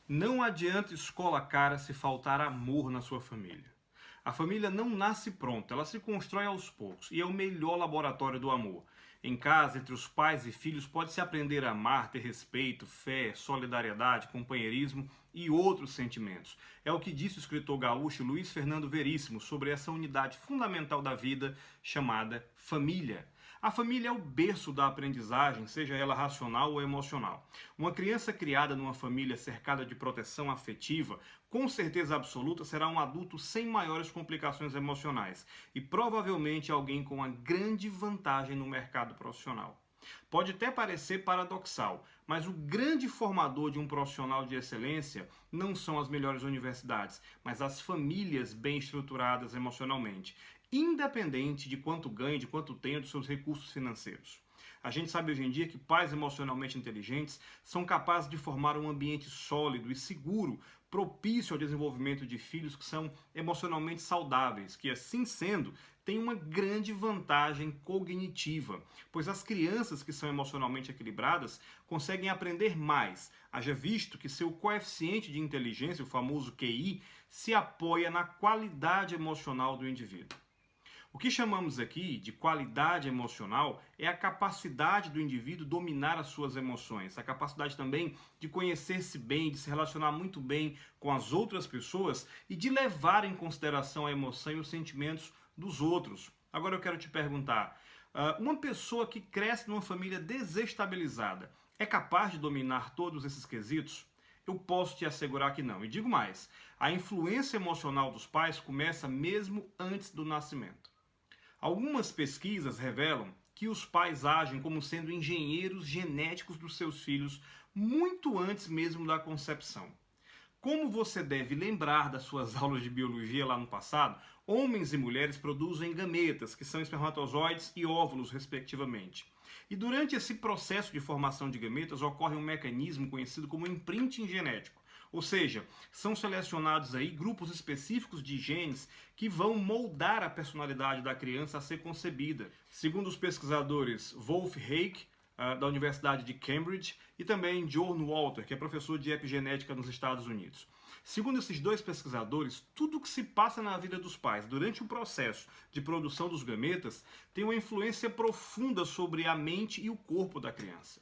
Não adianta escola cara se faltar amor na sua família. A família não nasce pronta, ela se constrói aos poucos e é o melhor laboratório do amor. Em casa, entre os pais e filhos, pode-se aprender a amar, ter respeito, fé, solidariedade, companheirismo e outros sentimentos. É o que disse o escritor gaúcho Luiz Fernando Veríssimo sobre essa unidade fundamental da vida chamada família. A família é o berço da aprendizagem, seja ela racional ou emocional. Uma criança criada numa família cercada de proteção afetiva, com certeza absoluta, será um adulto sem maiores complicações emocionais e provavelmente alguém com uma grande vantagem no mercado profissional. Pode até parecer paradoxal, mas o grande formador de um profissional de excelência não são as melhores universidades, mas as famílias bem estruturadas emocionalmente, independente de quanto ganhe, de quanto tenha dos seus recursos financeiros. A gente sabe hoje em dia que pais emocionalmente inteligentes são capazes de formar um ambiente sólido e seguro, propício ao desenvolvimento de filhos que são emocionalmente saudáveis, que assim sendo, têm uma grande vantagem cognitiva, pois as crianças que são emocionalmente equilibradas conseguem aprender mais, haja visto que seu coeficiente de inteligência, o famoso QI, se apoia na qualidade emocional do indivíduo. O que chamamos aqui de qualidade emocional é a capacidade do indivíduo dominar as suas emoções, a capacidade também de conhecer-se bem, de se relacionar muito bem com as outras pessoas e de levar em consideração a emoção e os sentimentos dos outros. Agora eu quero te perguntar, uma pessoa que cresce numa família desestabilizada é capaz de dominar todos esses quesitos? Eu posso te assegurar que não. E digo mais, a influência emocional dos pais começa mesmo antes do nascimento. Algumas pesquisas revelam que os pais agem como sendo engenheiros genéticos dos seus filhos muito antes mesmo da concepção. Como você deve lembrar das suas aulas de biologia lá no passado, homens e mulheres produzem gametas, que são espermatozoides e óvulos, respectivamente. E durante esse processo de formação de gametas ocorre um mecanismo conhecido como imprinting genético. Ou seja, são selecionados aí grupos específicos de genes que vão moldar a personalidade da criança a ser concebida. Segundo os pesquisadores Wolf Hayek, da Universidade de Cambridge, e também John Walter, que é professor de epigenética nos Estados Unidos. Segundo esses dois pesquisadores, tudo o que se passa na vida dos pais durante o processo de produção dos gametas tem uma influência profunda sobre a mente e o corpo da criança.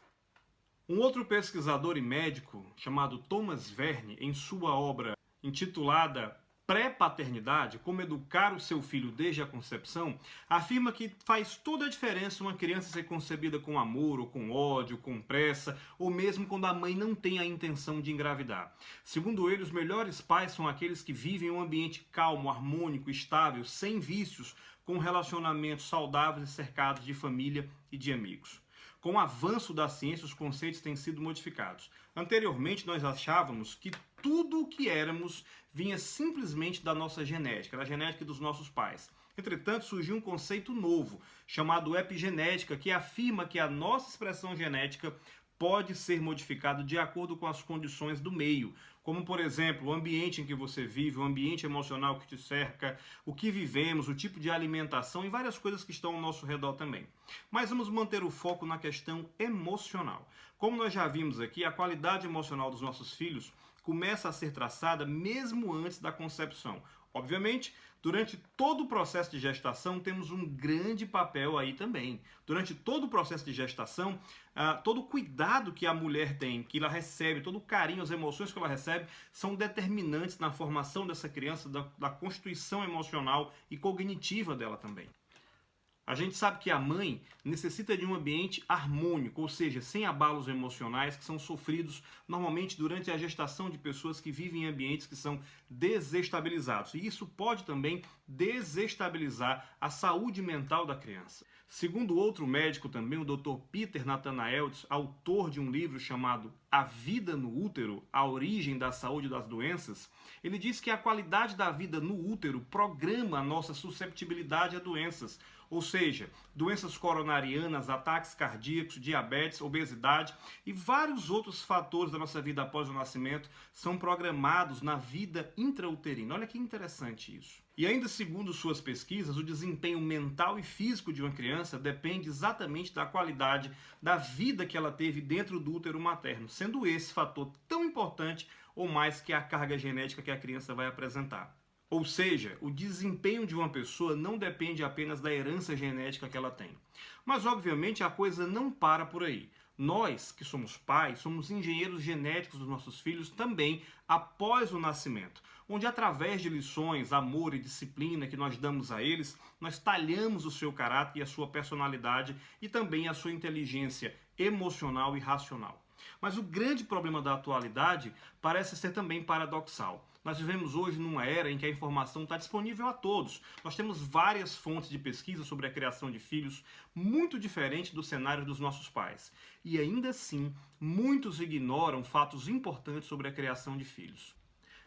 Um outro pesquisador e médico, chamado Thomas Verne, em sua obra intitulada Pré-Paternidade, como educar o seu filho desde a concepção, afirma que faz toda a diferença uma criança ser concebida com amor, ou com ódio, com pressa, ou mesmo quando a mãe não tem a intenção de engravidar. Segundo ele, os melhores pais são aqueles que vivem em um ambiente calmo, harmônico, estável, sem vícios, com relacionamentos saudáveis e cercados de família e de amigos. Com o avanço da ciência, os conceitos têm sido modificados. Anteriormente, nós achávamos que tudo o que éramos vinha simplesmente da nossa genética, da genética dos nossos pais. Entretanto, surgiu um conceito novo, chamado epigenética, que afirma que a nossa expressão genética pode ser modificado de acordo com as condições do meio, como, por exemplo, o ambiente em que você vive, o ambiente emocional que te cerca, o que vivemos, o tipo de alimentação e várias coisas que estão ao nosso redor também. Mas vamos manter o foco na questão emocional. Como nós já vimos aqui, a qualidade emocional dos nossos filhos começa a ser traçada mesmo antes da concepção. Obviamente, durante todo o processo de gestação, temos um grande papel aí também. Durante todo o processo de gestação, todo o cuidado que a mulher tem, que ela recebe, todo o carinho, as emoções que ela recebe, são determinantes na formação dessa criança, da constituição emocional e cognitiva dela também. A gente sabe que a mãe necessita de um ambiente harmônico, ou seja, sem abalos emocionais que são sofridos normalmente durante a gestação de pessoas que vivem em ambientes que são desestabilizados. E isso pode também desestabilizar a saúde mental da criança. Segundo outro médico também, o Dr. Peter Nathanaeltz, autor de um livro chamado A Vida no Útero, a origem da saúde das doenças, ele diz que a qualidade da vida no útero programa a nossa susceptibilidade a doenças, ou seja, doenças coronarianas, ataques cardíacos, diabetes, obesidade e vários outros fatores da nossa vida após o nascimento são programados na vida intrauterina. Olha que interessante isso. E ainda segundo suas pesquisas, o desempenho mental e físico de uma criança depende exatamente da qualidade da vida que ela teve dentro do útero materno, sendo esse fator tão importante ou mais que a carga genética que a criança vai apresentar. Ou seja, o desempenho de uma pessoa não depende apenas da herança genética que ela tem. Mas, obviamente, a coisa não para por aí. Nós, que somos pais, somos engenheiros genéticos dos nossos filhos também após o nascimento, onde através de lições, amor e disciplina que nós damos a eles, nós talhamos o seu caráter e a sua personalidade e também a sua inteligência emocional e racional. Mas o grande problema da atualidade parece ser também paradoxal. Nós vivemos hoje numa era em que a informação está disponível a todos. Nós temos várias fontes de pesquisa sobre a criação de filhos, muito diferente do cenário dos nossos pais. E ainda assim, muitos ignoram fatos importantes sobre a criação de filhos.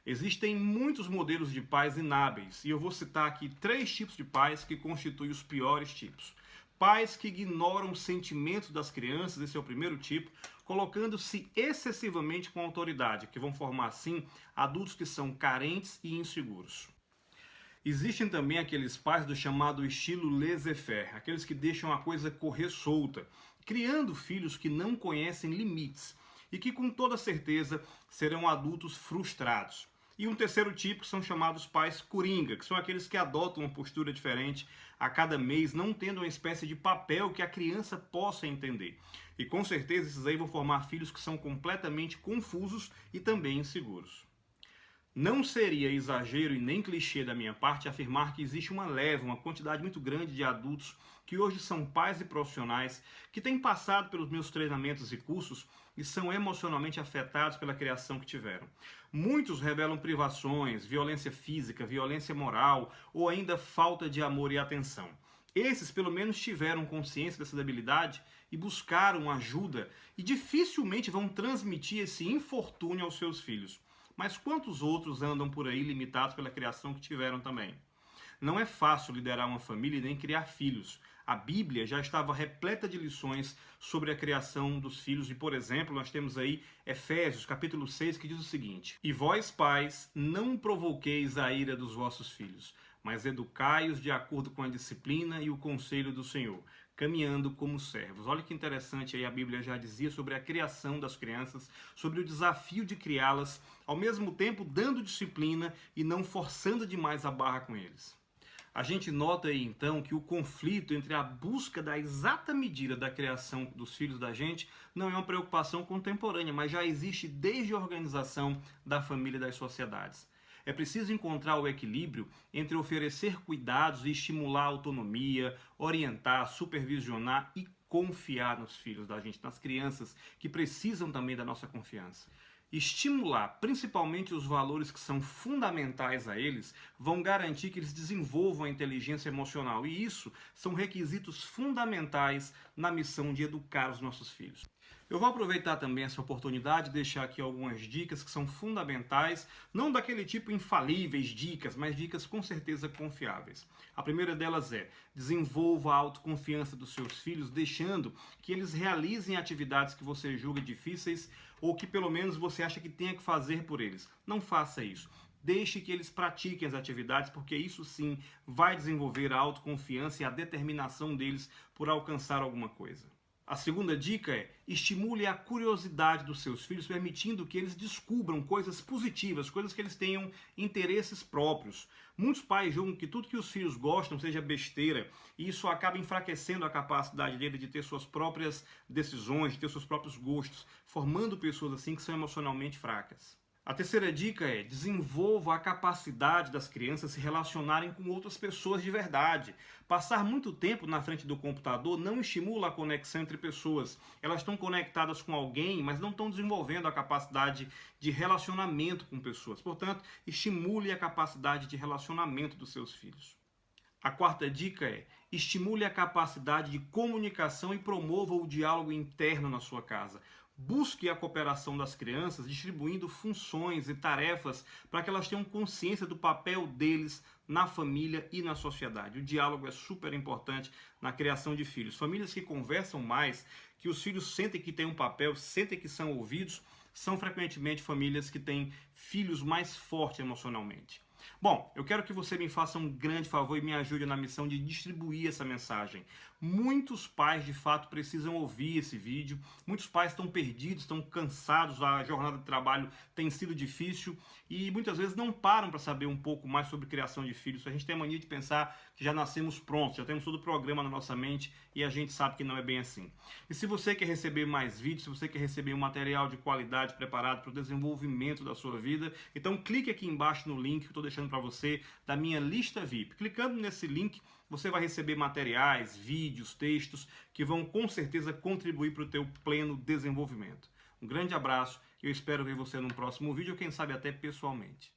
Existem muitos modelos de pais inábeis, e eu vou citar aqui 3 tipos de pais que constituem os piores tipos. Pais que ignoram os sentimentos das crianças, esse é o primeiro tipo, colocando-se excessivamente com autoridade, que vão formar, assim, adultos que são carentes e inseguros. Existem também aqueles pais do chamado estilo laissez-faire, aqueles que deixam a coisa correr solta, criando filhos que não conhecem limites e que, com toda certeza, serão adultos frustrados. E um terceiro tipo que são chamados pais coringa, que são aqueles que adotam uma postura diferente a cada mês, não tendo uma espécie de papel que a criança possa entender. E com certeza esses aí vão formar filhos que são completamente confusos e também inseguros. Não seria exagero e nem clichê da minha parte afirmar que existe uma quantidade muito grande de adultos que hoje são pais e profissionais que têm passado pelos meus treinamentos e cursos e são emocionalmente afetados pela criação que tiveram. Muitos revelam privações, violência física, violência moral ou ainda falta de amor e atenção. Esses, pelo menos, tiveram consciência dessa debilidade e buscaram ajuda e dificilmente vão transmitir esse infortúnio aos seus filhos. Mas quantos outros andam por aí limitados pela criação que tiveram também? Não é fácil liderar uma família e nem criar filhos. A Bíblia já estava repleta de lições sobre a criação dos filhos e, por exemplo, nós temos aí Efésios, capítulo 6, que diz o seguinte: E vós, pais, não provoqueis a ira dos vossos filhos, mas educai-os de acordo com a disciplina e o conselho do Senhor, caminhando como servos. Olha que interessante, aí a Bíblia já dizia sobre a criação das crianças, sobre o desafio de criá-las, ao mesmo tempo dando disciplina e não forçando demais a barra com eles. A gente nota aí então que o conflito entre a busca da exata medida da criação dos filhos da gente não é uma preocupação contemporânea, mas já existe desde a organização da família e das sociedades. É preciso encontrar o equilíbrio entre oferecer cuidados e estimular a autonomia, orientar, supervisionar e confiar nos filhos da gente, nas crianças que precisam também da nossa confiança. Estimular principalmente os valores que são fundamentais a eles vão garantir que eles desenvolvam a inteligência emocional. E isso são requisitos fundamentais na missão de educar os nossos filhos. Eu vou aproveitar também essa oportunidade de deixar aqui algumas dicas que são fundamentais, não daquele tipo infalíveis dicas, mas dicas com certeza confiáveis. A primeira delas é: desenvolva a autoconfiança dos seus filhos, deixando que eles realizem atividades que você julga difíceis ou que pelo menos você acha que tenha que fazer por eles. Não faça isso. Deixe que eles pratiquem as atividades, porque isso sim vai desenvolver a autoconfiança e a determinação deles por alcançar alguma coisa. A segunda dica é: estimule a curiosidade dos seus filhos, permitindo que eles descubram coisas positivas, coisas que eles tenham interesses próprios. Muitos pais julgam que tudo que os filhos gostam seja besteira, e isso acaba enfraquecendo a capacidade dele de ter suas próprias decisões, de ter seus próprios gostos, formando pessoas assim que são emocionalmente fracas. A terceira dica é: desenvolva a capacidade das crianças se relacionarem com outras pessoas de verdade. Passar muito tempo na frente do computador não estimula a conexão entre pessoas. Elas estão conectadas com alguém, mas não estão desenvolvendo a capacidade de relacionamento com pessoas. Portanto, estimule a capacidade de relacionamento dos seus filhos. A quarta dica é: estimule a capacidade de comunicação e promova o diálogo interno na sua casa. Busque a cooperação das crianças, distribuindo funções e tarefas para que elas tenham consciência do papel deles na família e na sociedade. O diálogo é super importante na criação de filhos. Famílias que conversam mais, que os filhos sentem que têm um papel, sentem que são ouvidos, são frequentemente famílias que têm filhos mais fortes emocionalmente. Bom, eu quero que você me faça um grande favor e me ajude na missão de distribuir essa mensagem. Muitos pais, de fato, precisam ouvir esse vídeo. Muitos pais estão perdidos, estão cansados, a jornada de trabalho tem sido difícil e muitas vezes não param para saber um pouco mais sobre criação de filhos. A gente tem a mania de pensar que já nascemos prontos, já temos todo o programa na nossa mente e a gente sabe que não é bem assim. E se você quer receber mais vídeos, se você quer receber um material de qualidade preparado para o desenvolvimento da sua vida, então clique aqui embaixo no link que eu estou deixando para você da minha lista VIP. Clicando nesse link, você vai receber materiais, vídeos, textos que vão com certeza contribuir para o teu pleno desenvolvimento. Um grande abraço e eu espero ver você no próximo vídeo, ou quem sabe até pessoalmente.